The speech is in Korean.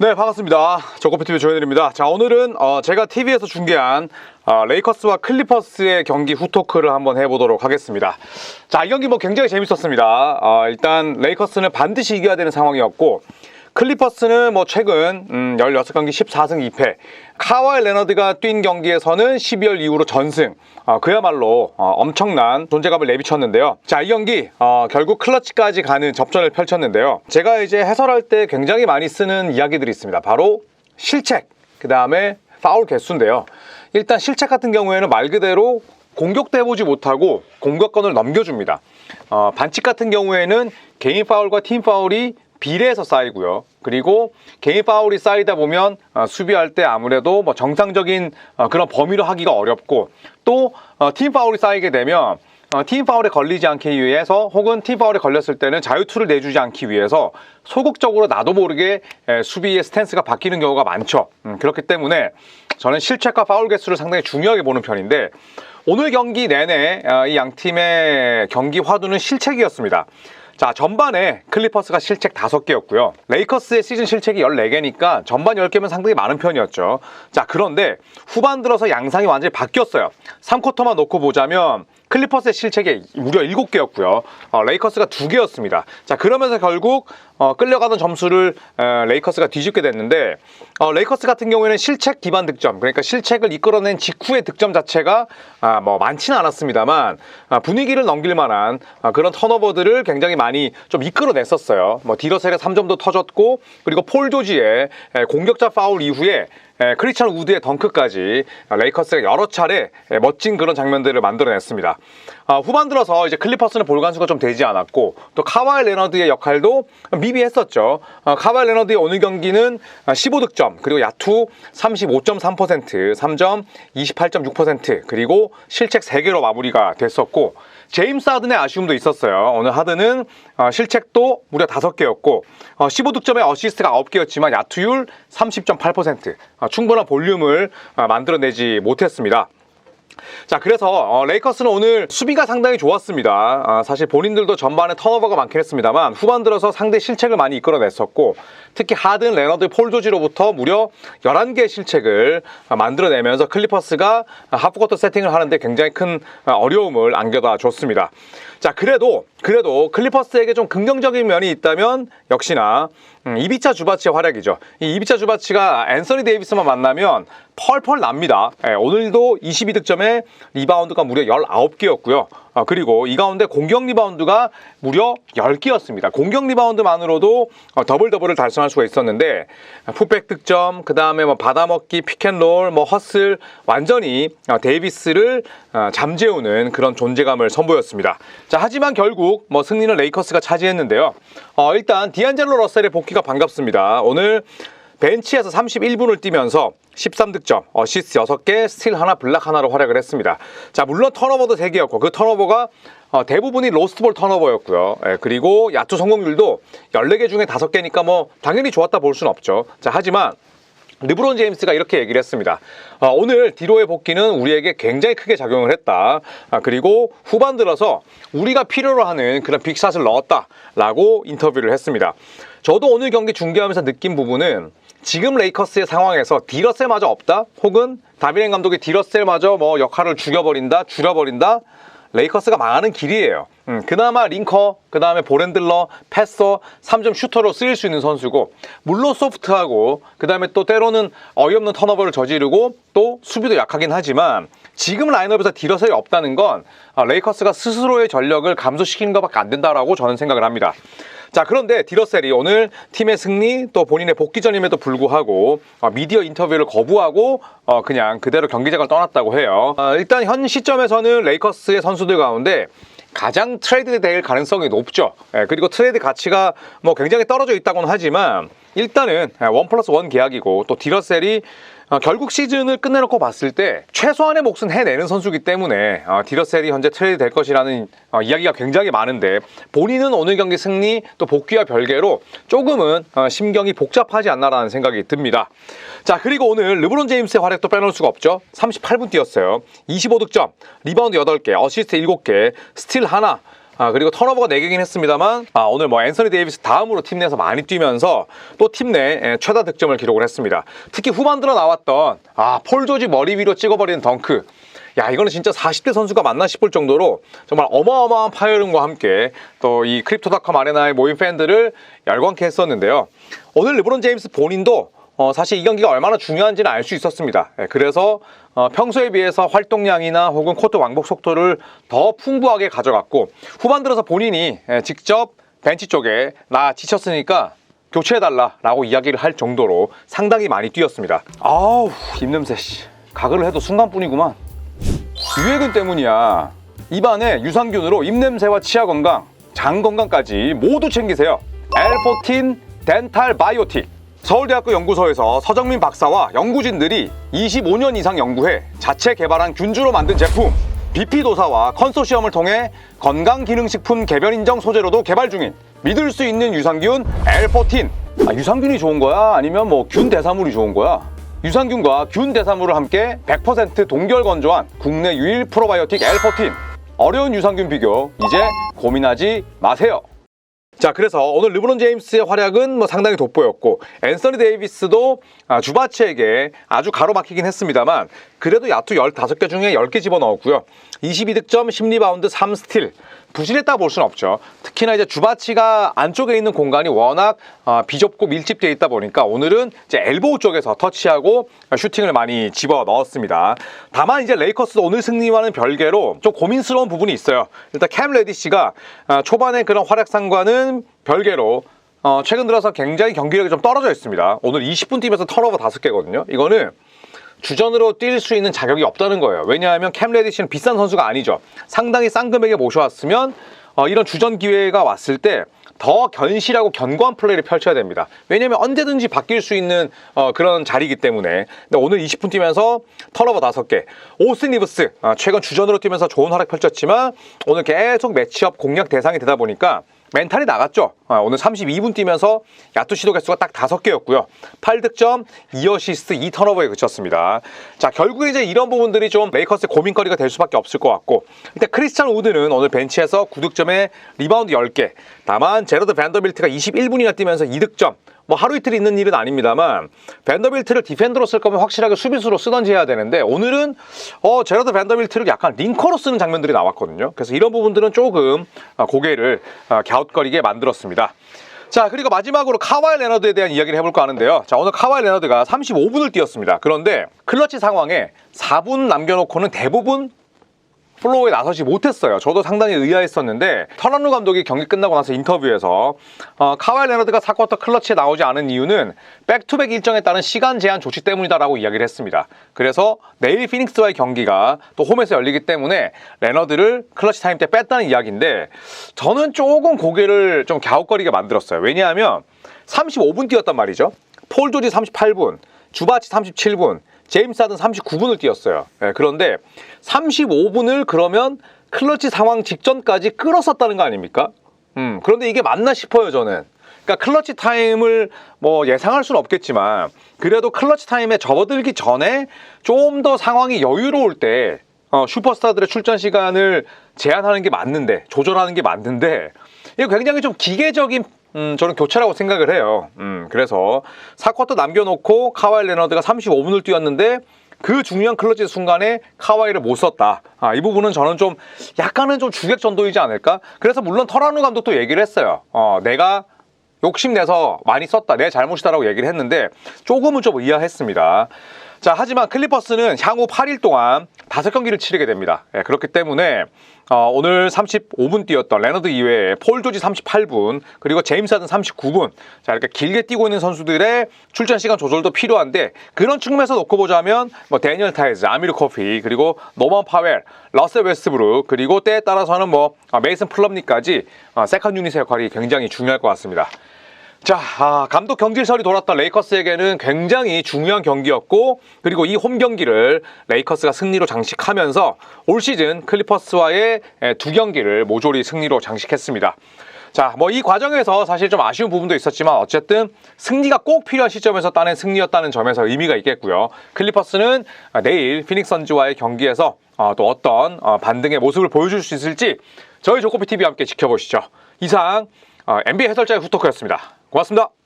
네, 반갑습니다. 조코피TV 조현일입니다. 자, 오늘은 제가 TV에서 중계한 레이커스와 클리퍼스의 경기 후토크를 한번 해보도록 하겠습니다. 자, 이 경기 굉장히 재밌었습니다. 일단 레이커스는 반드시 이겨야 되는 상황이었고, 클리퍼스는 최근 16경기 14승 2패, 카와이 레너드가 뛴 경기에서는 12월 이후로 전승, 그야말로 엄청난 존재감을 내비쳤는데요. 자, 이 경기 결국 클러치까지 가는 접전을 펼쳤는데요. 제가 이제 해설할 때 굉장히 많이 쓰는 이야기들이 있습니다. 바로 실책, 그 다음에 파울 개수인데요. 일단 실책 같은 경우에는 말 그대로 공격도 해보지 못하고 공격권을 넘겨줍니다. 반칙 같은 경우에는 개인 파울과 팀 파울이 비례해서 쌓이고요. 그리고 개인 파울이 쌓이다 보면 수비할 때 아무래도 정상적인 그런 범위로 하기가 어렵고, 또 팀 파울이 쌓이게 되면 팀 파울에 걸리지 않기 위해서, 혹은 팀 파울에 걸렸을 때는 자유투를 내주지 않기 위해서 소극적으로 나도 모르게 수비의 스탠스가 바뀌는 경우가 많죠. 그렇기 때문에 저는 실책과 파울 개수를 상당히 중요하게 보는 편인데, 오늘 경기 내내 이 양 팀의 경기 화두는 실책이었습니다. 자, 전반에 클리퍼스가 실책 5개였고요. 레이커스의 시즌 실책이 14개니까 전반 10개면 상당히 많은 편이었죠. 자, 그런데 후반 들어서 양상이 완전히 바뀌었어요. 3쿼터만 놓고 보자면 클리퍼스의 실책이 무려 7개였고요. 레이커스가 2개였습니다. 자, 그러면서 결국 끌려가던 점수를 레이커스가 뒤집게 됐는데, 레이커스 같은 경우에는 실책 기반 득점, 그러니까 실책을 이끌어낸 직후의 득점 자체가 많지는 않았습니다만, 분위기를 넘길 만한 그런 턴오버들을 굉장히 많이 좀 이끌어냈었어요. 디러셀의 3점도 터졌고, 그리고 폴 조지의 공격자 파울 이후에 크리스찬 우드의 덩크까지 레이커스가 여러 차례 멋진 그런 장면들을 만들어냈습니다. 후반 들어서 이제 클리퍼스는 볼 관수가 좀 되지 않았고, 또 카와이 레너드의 역할도 미비했었죠. 카와이 레너드의 오늘 경기는 15득점, 그리고 야투 35.3%, 3점 28.6%, 그리고 실책 3개로 마무리가 됐었고, 제임스 하든의 아쉬움도 있었어요. 오늘 하든은 실책도 무려 5개였고, 15득점에 어시스트가 9개였지만 야투율 30.8%, 충분한 볼륨을 만들어내지 못했습니다. 자, 그래서 레이커스는 오늘 수비가 상당히 좋았습니다. 사실 본인들도 전반에 턴오버가 많긴 했습니다만, 후반 들어서 상대 실책을 많이 이끌어냈었고, 특히 하든, 레너드, 폴 조지로부터 무려 11개의 실책을 만들어내면서 클리퍼스가 하프코트 세팅을 하는데 굉장히 큰 어려움을 안겨다 줬습니다. 자, 그래도 클리퍼스에게 좀 긍정적인 면이 있다면 역시나 이비차 주바치의 활약이죠. 이 이비차 주바치가 앤서니 데이비스만 만나면 펄펄 납니다. 오늘도 22득점에 리바운드가 무려 19개였고요. 그리고 이 가운데 공격 리바운드가 무려 10개였습니다. 공격 리바운드만으로도 더블 달성할 수가 있었는데, 풋백 득점, 그 다음에 받아먹기, 픽앤롤, 허슬, 완전히 데이비스를 잠재우는 그런 존재감을 선보였습니다. 자, 하지만 결국 승리는 레이커스가 차지했는데요. 일단 디안젤로 러셀의 복귀가 반갑습니다. 오늘 벤치에서 31분을 뛰면서 13득점, 어시스트 6개, 스틸 하나, 블락 하나로 활약을 했습니다. 자, 물론 턴오버도 3개였고, 그 턴오버가 대부분이 로스트볼 턴오버였고요. 그리고 야투 성공률도 14개 중에 5개니까 당연히 좋았다 볼 수는 없죠. 자, 하지만 르브론 제임스가 이렇게 얘기를 했습니다. 오늘 디로의 복귀는 우리에게 굉장히 크게 작용을 했다. 그리고 후반 들어서 우리가 필요로 하는 그런 빅샷을 넣었다라고 인터뷰를 했습니다. 저도 오늘 경기 중계하면서 느낀 부분은, 지금 레이커스의 상황에서 디러셀마저 없다? 혹은 다비렌 감독이 디러셀마저 역할을 줄여버린다? 레이커스가 망하는 길이에요. 그나마 링커, 그 다음에 볼핸들러, 패서, 3점 슈터로 쓰일 수 있는 선수고, 물론 소프트하고, 그 다음에 또 때로는 어이없는 턴오버를 저지르고, 또 수비도 약하긴 하지만, 지금 라인업에서 디러셀이 없다는 건 레이커스가 스스로의 전력을 감소시키는 것밖에 안 된다라고 저는 생각을 합니다. 자, 그런데 디러셀이 오늘 팀의 승리, 또 본인의 복귀전임에도 불구하고 미디어 인터뷰를 거부하고 그냥 그대로 경기장을 떠났다고 해요. 일단 현 시점에서는 레이커스의 선수들 가운데 가장 트레이드 될 가능성이 높죠. 그리고 트레이드 가치가 굉장히 떨어져 있다고는 하지만, 일단은 1+1 계약이고, 또 디러셀이 결국 시즌을 끝내놓고 봤을 때 최소한의 몫은 해내는 선수이기 때문에 디러셀이 현재 트레이드 될 것이라는 이야기가 굉장히 많은데, 본인은 오늘 경기 승리 또 복귀와 별개로 조금은 심경이 복잡하지 않나라는 생각이 듭니다. 자, 그리고 오늘 르브론 제임스의 활약도 빼놓을 수가 없죠. 38분 뛰었어요. 25득점, 리바운드 8개, 어시스트 7개, 스틸 하나, 그리고 턴오버가 4개긴 했습니다만 오늘 뭐 앤서니 데이비스 다음으로 팀 내에서 많이 뛰면서 또 팀 내 최다 득점을 기록을 했습니다. 특히 후반 들어 나왔던 폴 조지 머리 위로 찍어버리는 덩크, 야, 이거는 진짜 40대 선수가 맞나 싶을 정도로 정말 어마어마한 파열음과 함께 또 이 크립토닷컴 아레나에 모인 팬들을 열광케 했었는데요. 오늘 르브론 제임스 본인도 사실 이 경기가 얼마나 중요한지는 알 수 있었습니다. 그래서 평소에 비해서 활동량이나 혹은 코트 왕복 속도를 더 풍부하게 가져갔고, 후반 들어서 본인이 직접 벤치 쪽에 나 지쳤으니까 교체해달라라고 이야기를 할 정도로 상당히 많이 뛰었습니다. 아우, 입냄새 씨. 가글을 해도 순간뿐이구만. 유해균 때문이야. 입안에 유산균으로 입냄새와 치아 건강, 장 건강까지 모두 챙기세요. L14 덴탈 바이오틱. 서울대학교 연구소에서 서정민 박사와 연구진들이 25년 이상 연구해 자체 개발한 균주로 만든 제품, BP도사와 컨소시엄을 통해 건강기능식품 개별 인정 소재로도 개발 중인 믿을 수 있는 유산균 L14. 유산균이 좋은 거야? 아니면 뭐 균 대사물이 좋은 거야? 유산균과 균 대사물을 함께 100% 동결 건조한 국내 유일 프로바이오틱 L14. 어려운 유산균 비교 이제 고민하지 마세요. 자, 그래서 오늘 르브론 제임스의 활약은 뭐 상당히 돋보였고, 앤서니 데이비스도 주바치에게 아주 가로막히긴 했습니다만 그래도 야투 15개 중에 10개 집어넣었고요. 22득점, 10리바운드, 3스틸. 부실했다 볼 수는 없죠. 특히나 이제 주바치가 안쪽에 있는 공간이 워낙 비좁고 밀집되어 있다 보니까 오늘은 이제 엘보우 쪽에서 터치하고 슈팅을 많이 집어 넣었습니다. 다만 이제 레이커스도 오늘 승리와는 별개로 좀 고민스러운 부분이 있어요. 일단 캠 레디시가 초반에 그런 활약상과는 별개로 최근 들어서 굉장히 경기력이 좀 떨어져 있습니다. 오늘 20분 뛰면서 턴오버 5개거든요. 이거는 주전으로 뛸 수 있는 자격이 없다는 거예요. 왜냐하면 캠 레디시는 비싼 선수가 아니죠. 상당히 싼 금액에 모셔왔으면 이런 주전 기회가 왔을 때 더 견실하고 견고한 플레이를 펼쳐야 됩니다. 왜냐하면 언제든지 바뀔 수 있는 그런 자리이기 때문에. 근데 오늘 20분 뛰면서 턴오버 5개. 오스틴 리브스 최근 주전으로 뛰면서 좋은 활약 펼쳤지만 오늘 계속 매치업 공략 대상이 되다 보니까 멘탈이 나갔죠. 오늘 32분 뛰면서 야투 시도 개수가 딱 5개였고요. 8득점, 2어시스트, 2턴오버에 그쳤습니다. 자, 결국에 이제 이런 부분들이 좀 레이커스의 고민거리가 될 수밖에 없을 것 같고, 일단 크리스찬 우드는 오늘 벤치에서 9득점에 리바운드 10개. 다만 제러드 밴더빌트가 21분이나 뛰면서 2득점. 뭐 하루 이틀 있는 일은 아닙니다만 밴더빌트를 디펜더로 쓸 거면 확실하게 수비수로 쓰던지 해야 되는데, 오늘은 제러드 밴더빌트를 약간 링커로 쓰는 장면들이 나왔거든요. 그래서 이런 부분들은 조금 고개를 갸웃거리게 만들었습니다. 자, 그리고 마지막으로 카와이 레너드에 대한 이야기를 해볼까 하는데요. 자, 오늘 카와이 레너드가 35분을 뛰었습니다. 그런데 클러치 상황에 4분 남겨놓고는 대부분 플로어에 나서지 못했어요. 저도 상당히 의아했었는데, 터런루 감독이 경기 끝나고 나서 인터뷰에서 카와이 레너드가 4쿼터 클러치에 나오지 않은 이유는 백투백 일정에 따른 시간 제한 조치 때문이다라고 이야기를 했습니다. 그래서 내일 피닉스와의 경기가 또 홈에서 열리기 때문에 레너드를 클러치 타임 때 뺐다는 이야기인데, 저는 조금 고개를 좀 갸웃거리게 만들었어요. 왜냐하면 35분 뛰었단 말이죠. 폴 조지 38분, 주바치 37분, 제임스 하든 39분을 뛰었어요. 그런데 35분을 그러면 클러치 상황 직전까지 끌었었다는 거 아닙니까? 그런데 이게 맞나 싶어요, 저는. 그러니까 클러치 타임을 뭐 예상할 수는 없겠지만 그래도 클러치 타임에 접어들기 전에 좀 더 상황이 여유로울 때 슈퍼스타들의 출전 시간을 제한하는 게 맞는데, 조절하는 게 맞는데, 이거 굉장히 좀 기계적인 저는 교체라고 생각을 해요. 그래서 4쿼터 남겨놓고 카와이 레너드가 35분을 뛰었는데 그 중요한 클러치 순간에 카와이를 못 썼다. 이 부분은 저는 좀 약간은 좀 주객 전도이지 않을까? 그래서 물론 터런루 감독도 얘기를 했어요. 내가 욕심내서 많이 썼다, 내 잘못이다라고 얘기를 했는데 조금은 좀 의아했습니다. 자, 하지만 클리퍼스는 향후 8일 동안 5경기를 치르게 됩니다. 그렇기 때문에 오늘 35분 뛰었던 레너드 이외에 폴 조지 38분, 그리고 제임스 하든 39분, 자, 이렇게 길게 뛰고 있는 선수들의 출전 시간 조절도 필요한데, 그런 측면에서 놓고 보자면 뭐 데니얼 타이즈, 아미르 코피, 그리고 노먼 파웰, 러셀 웨스트브룩, 그리고 때에 따라서는 뭐 메이슨 플럼리까지 세컨 유닛의 역할이 굉장히 중요할 것 같습니다. 자, 감독 경질설이 돌았던 레이커스에게는 굉장히 중요한 경기였고, 그리고 이 홈 경기를 레이커스가 승리로 장식하면서 올 시즌 클리퍼스와의 2경기를 모조리 승리로 장식했습니다. 자, 뭐 이 과정에서 사실 좀 아쉬운 부분도 있었지만 어쨌든 승리가 꼭 필요한 시점에서 따낸 승리였다는 점에서 의미가 있겠고요. 클리퍼스는 내일 피닉스 선즈와의 경기에서 또 어떤 반등의 모습을 보여줄 수 있을지 저희 조코피 TV와 함께 지켜보시죠. 이상 NBA 해설자의 후토크였습니다. 고맙습니다.